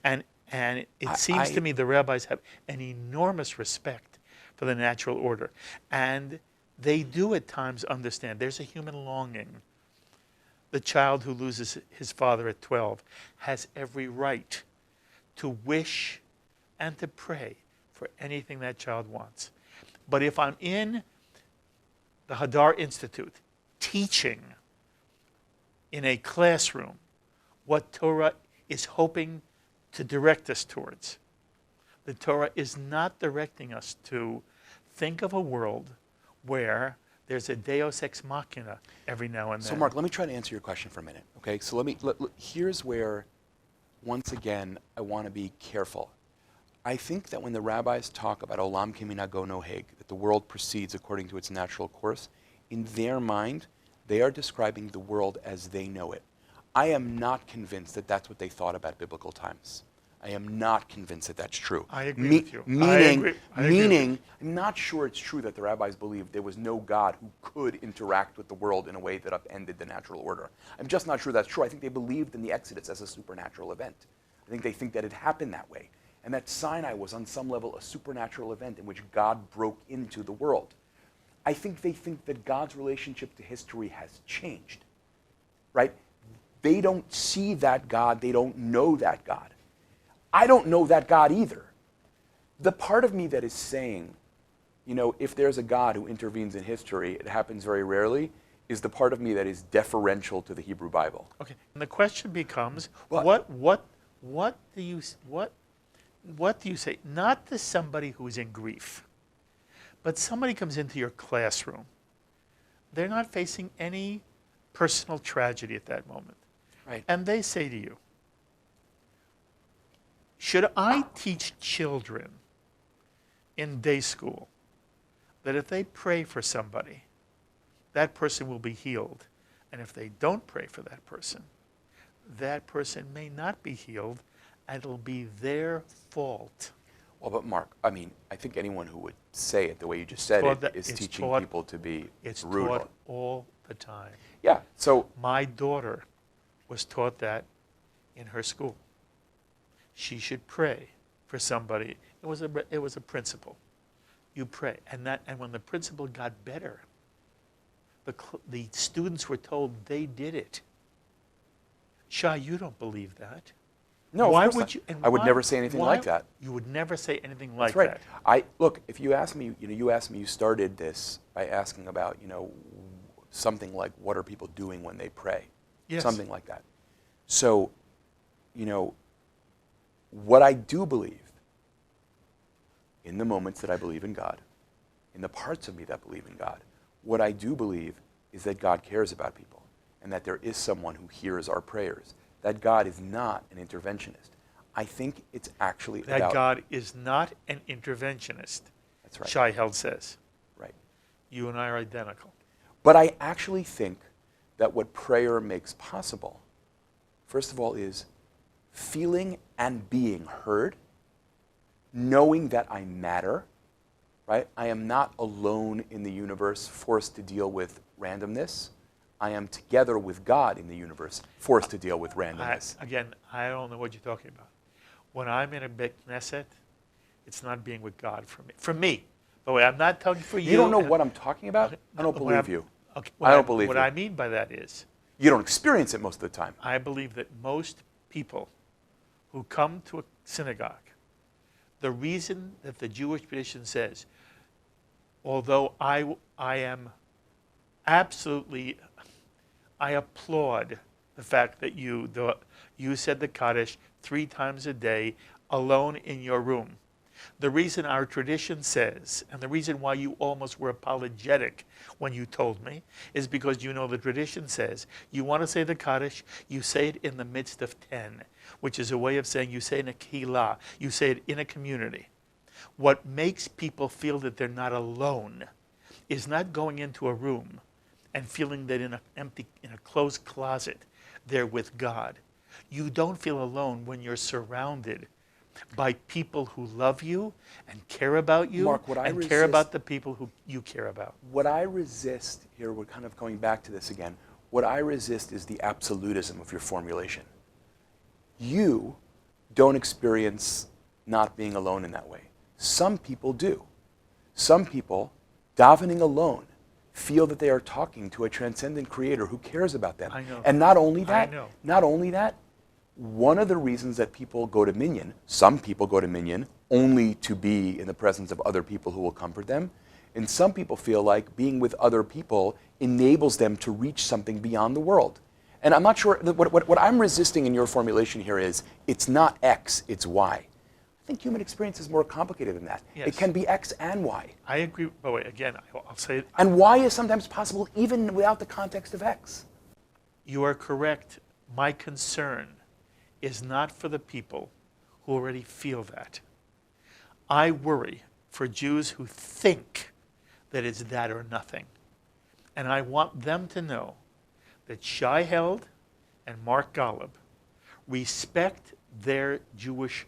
And And it seems to me the rabbis have an enormous respect for the natural order. And they do at times understand there's a human longing. The child who loses his father at 12 has every right to wish and to pray for anything that child wants. But if I'm in the Hadar Institute teaching in a classroom what Torah is hoping to direct us towards, the Torah is not directing us to think of a world where there's a deus ex machina every now and then. So Mark, let me try to answer your question for a minute. Okay, so here's where, once again, I want to be careful. I think that when the rabbis talk about olam keminago noheg, that the world proceeds according to its natural course, in their mind, they are describing the world as they know it. I am not convinced that that's what they thought about biblical times. I am not convinced that that's true. I agree with you. Meaning, I agree. I'm not sure it's true that the rabbis believed there was no God who could interact with the world in a way that upended the natural order. I'm just not sure that's true. I think they believed in the Exodus as a supernatural event. I think they think that it happened that way. And that Sinai was on some level a supernatural event in which God broke into the world. I think they think that God's relationship to history has changed, right? They don't see that God. They don't know that God. I don't know that God either. The part of me that is saying, you know, if there's a God who intervenes in history, it happens very rarely, is the part of me that is deferential to the Hebrew Bible. Okay, and the question becomes, But- what do you say? Not to somebody who's in grief, but somebody comes into your classroom. They're not facing any personal tragedy at that moment. Right. And they say to you, should I teach children in day school that if they pray for somebody, that person will be healed? And if they don't pray for that person may not be healed, and it'll be their fault. Well, but Mark, I mean, I think anyone who would say it the way you just said it is teaching people to be It's rude. taught all the time. Yeah, so My daughter was taught that in her school. She should pray for somebody. It was a principle. You pray, and when the principle got better, the students were told they did it. Shai, you don't believe that. no, Why of course would not. you? And I would why- never say anything why- like that. You would never say anything like That's right. that. Look, if you ask me, you started this by asking about, something like, what are people doing when they pray? Yes. Something like that. So, what I do believe, in the moments that I believe in God, in the parts of me that believe in God, what I do believe is that God cares about people and that there is someone who hears our prayers, that God is not an interventionist. I think it's actually That about... God is not an interventionist. That's right. Shai Held says. Right. You and I are identical. But I actually think that what prayer makes possible, first of all, is feeling and being heard, knowing that I matter, right? I am not alone in the universe, forced to deal with randomness. I am together with God in the universe, forced to deal with randomness. I don't know what you're talking about. When I'm in a Beit Knesset, it's not being with God for me. For me. By the way, I'm not talking for you. You don't know what I'm talking about? I don't believe you. Okay, I don't believe what you. I mean by that is, You don't experience it most of the time. I believe that most people who come to a synagogue, the reason that the Jewish tradition says, although I am absolutely, I applaud the fact that you said the Kaddish 3 times a day alone in your room. The reason our tradition says, and the reason why you almost were apologetic when you told me, is because you know the tradition says, you want to say the Kaddish, you say it in the midst of 10, which is a way of saying you say it in a kehillah, you say it in a community. What makes people feel that they're not alone is not going into a room and feeling that in a closed closet, they're with God. You don't feel alone when you're surrounded by people who love you and care about you, Mark, care about the people who you care about. What I resist, here we're kind of going back to this again, what I resist is the absolutism of your formulation. You don't experience not being alone in that way. Some people do. Some people, davening alone, feel that they are talking to a transcendent creator who cares about them. I know. And not only that, I know. not only that, one of the reasons that people go to Minyan, some people go to Minyan only to be in the presence of other people who will comfort them, and some people feel like being with other people enables them to reach something beyond the world. And I'm not sure, what I'm resisting in your formulation here is, it's not X, it's Y. I think human experience is more complicated than that. Yes. It can be X and Y. I agree. But wait, again, I'll say it. And Y is sometimes possible even without the context of X. You are correct. My concern is not for the people who already feel that. I worry for Jews who think that it's that or nothing. And I want them to know that Shai Held and Mark Golub respect their Jewish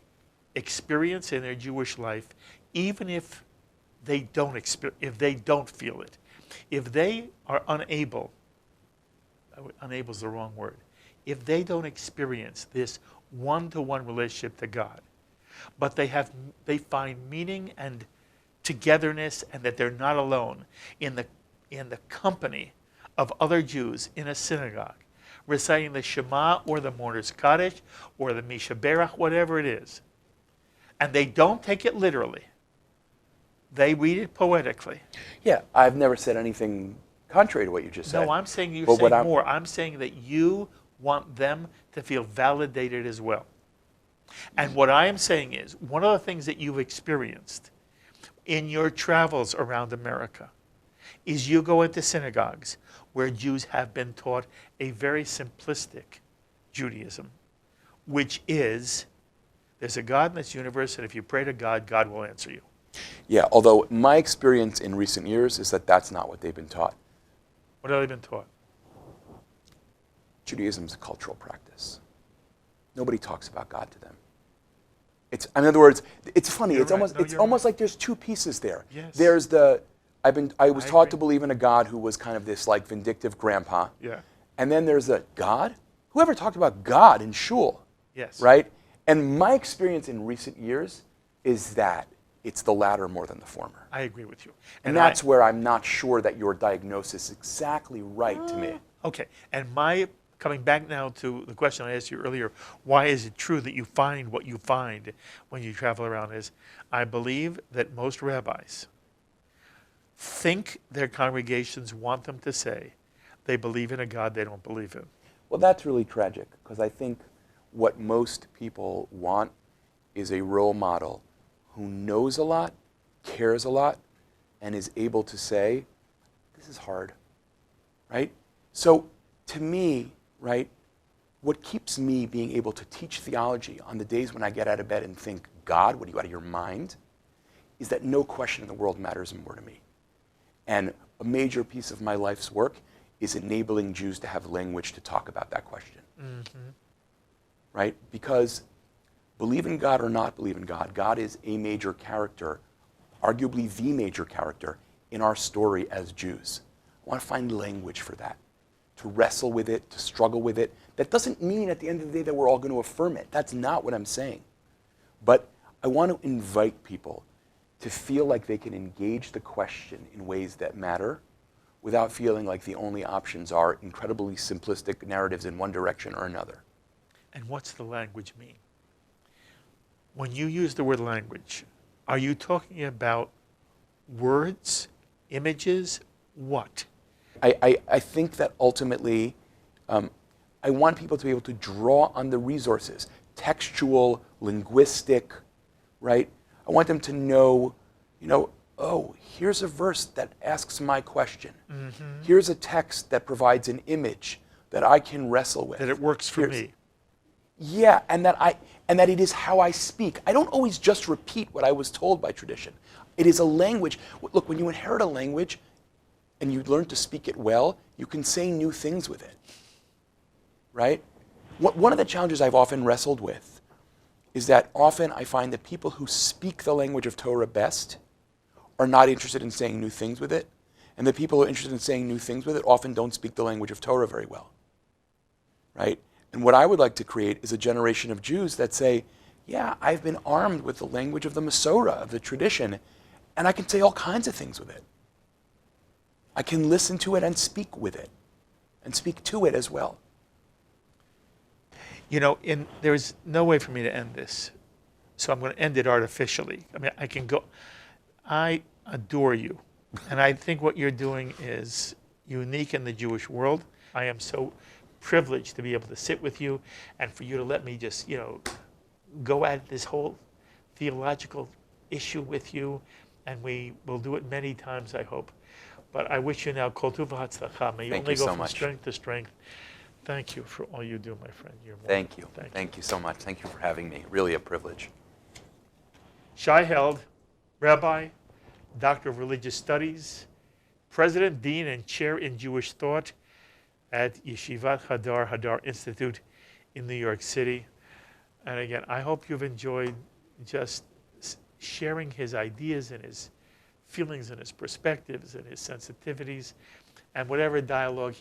experience in their Jewish life, even if they don't feel it. If they are unable is the wrong word, if they don't experience this one-to-one relationship to God, but they find meaning and togetherness, and that they're not alone in the company of other Jews in a synagogue, reciting the Shema or the Mourner's Kaddish or the Mishaberach, whatever it is, and they don't take it literally, they read it poetically. Yeah, I've never said anything contrary to what you just said. No, I'm saying you're saying more. I'm saying that you want them to feel validated as well. And what I am saying is, one of the things that you've experienced in your travels around America is you go into synagogues where Jews have been taught a very simplistic Judaism, which is, there's a God in this universe, and if you pray to God, God will answer you. Yeah, although my experience in recent years is that that's not what they've been taught. What have they been taught? Judaism is a cultural practice. Nobody talks about God to them. In other words, it's funny. You're It's right. almost No, it's you're almost right. like there's two pieces there. Yes. There's I was taught agree. to believe in a God who was kind of this like vindictive grandpa. Yeah. And then there's a God? Whoever talked about God in shul? Yes. Right? And my experience in recent years is that it's the latter more than the former. I agree with you. And that's where I'm not sure that your diagnosis is exactly right to me. Okay. And coming back now to the question I asked you earlier, why is it true that you find what you find when you travel around, is I believe that most rabbis think their congregations want them to say they believe in a God they don't believe in. Well, that's really tragic, because I think what most people want is a role model who knows a lot, cares a lot, and is able to say, this is hard, right? So to me, right, what keeps me being able to teach theology on the days when I get out of bed and think, God, what are you, out of your mind? Is that no question in the world matters more to me. And a major piece of my life's work is enabling Jews to have language to talk about that question. Mm-hmm. Right? Because believe in God or not believe in God, God is a major character, arguably the major character in our story as Jews. I want to find language for that, to wrestle with it, to struggle with it. That doesn't mean at the end of the day that we're all going to affirm it. That's not what I'm saying. But I want to invite people to feel like they can engage the question in ways that matter without feeling like the only options are incredibly simplistic narratives in one direction or another. And what's the language mean? When you use the word language, are you talking about words, images, what? I think that ultimately, I want people to be able to draw on the resources, textual, linguistic, right? I want them to know, oh, here's a verse that asks my question. Mm-hmm. Here's a text that provides an image that I can wrestle with. That it works for me. Yeah, and that it is how I speak. I don't always just repeat what I was told by tradition. It is a language. Look, when you inherit a language and you learn to speak it well, you can say new things with it, right? One of the challenges I've often wrestled with is that often I find that people who speak the language of Torah best are not interested in saying new things with it, and the people who are interested in saying new things with it often don't speak the language of Torah very well, right? And what I would like to create is a generation of Jews that say, yeah, I've been armed with the language of the Masorah, of the tradition, and I can say all kinds of things with it. I can listen to it and speak with it, and speak to it as well. You know, there's no way for me to end this, so I'm going to end it artificially. I mean, I can go. I adore you, and I think what you're doing is unique in the Jewish world. I am so privileged to be able to sit with you, and for you to let me just, go at this whole theological issue with you, and we will do it many times, I hope. But I wish you now kol tuv v'hatzlacha. May you only go from strength to strength. Thank you for all you do, my friend. Thank you. Thank you so much. Thank you for having me. Really a privilege. Shai Held, Rabbi, Doctor of Religious Studies, President, Dean, and Chair in Jewish Thought at Yeshivat Hadar Institute in New York City. And again, I hope you've enjoyed just sharing his ideas and his feelings and his perspectives and his sensitivities, and whatever dialogue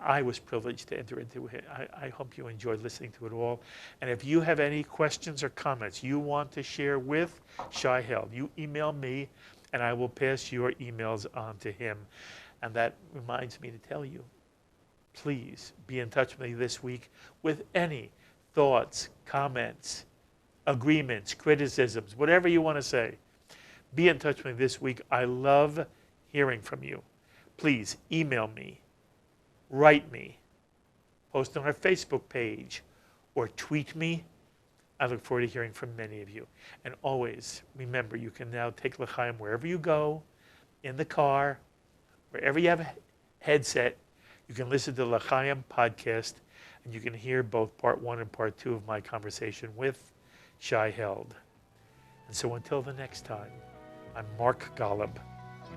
I was privileged to enter into. I hope you enjoyed listening to it all. And if you have any questions or comments you want to share with Shai Held, you email me and I will pass your emails on to him. And that reminds me to tell you, please be in touch with me this week with any thoughts, comments, agreements, criticisms, whatever you want to say. Be in touch with me this week. I love hearing from you. Please email me, write me, post on our Facebook page, or tweet me. I look forward to hearing from many of you. And always remember, you can now take L'chaim wherever you go, in the car, wherever you have a headset. You can listen to the L'chaim podcast, and you can hear both part 1 and part 2 of my conversation with Shai Held. And so until the next time, I'm Mark Golub.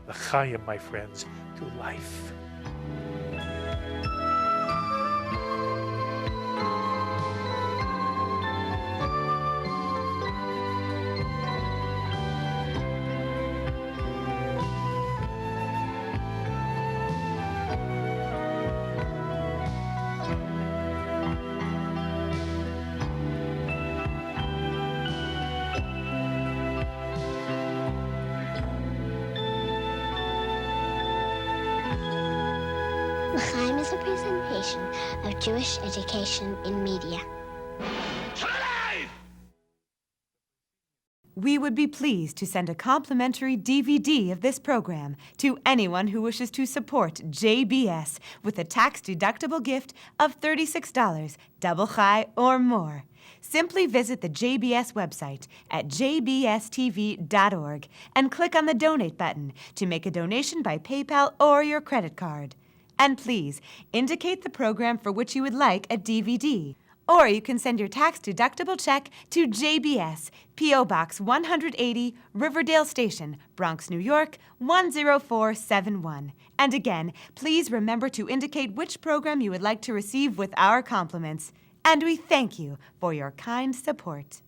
L'chaim, my friends, to life. L'chaim is a presentation of Jewish education in media. We would be pleased to send a complimentary DVD of this program to anyone who wishes to support JBS with a tax-deductible gift of $36, double chai or more. Simply visit the JBS website at jbstv.org and click on the Donate button to make a donation by PayPal or your credit card. And please indicate the program for which you would like a DVD. Or you can send your tax-deductible check to JBS, P.O. Box 180, Riverdale Station, Bronx, New York, 10471. And again, please remember to indicate which program you would like to receive with our compliments. And we thank you for your kind support.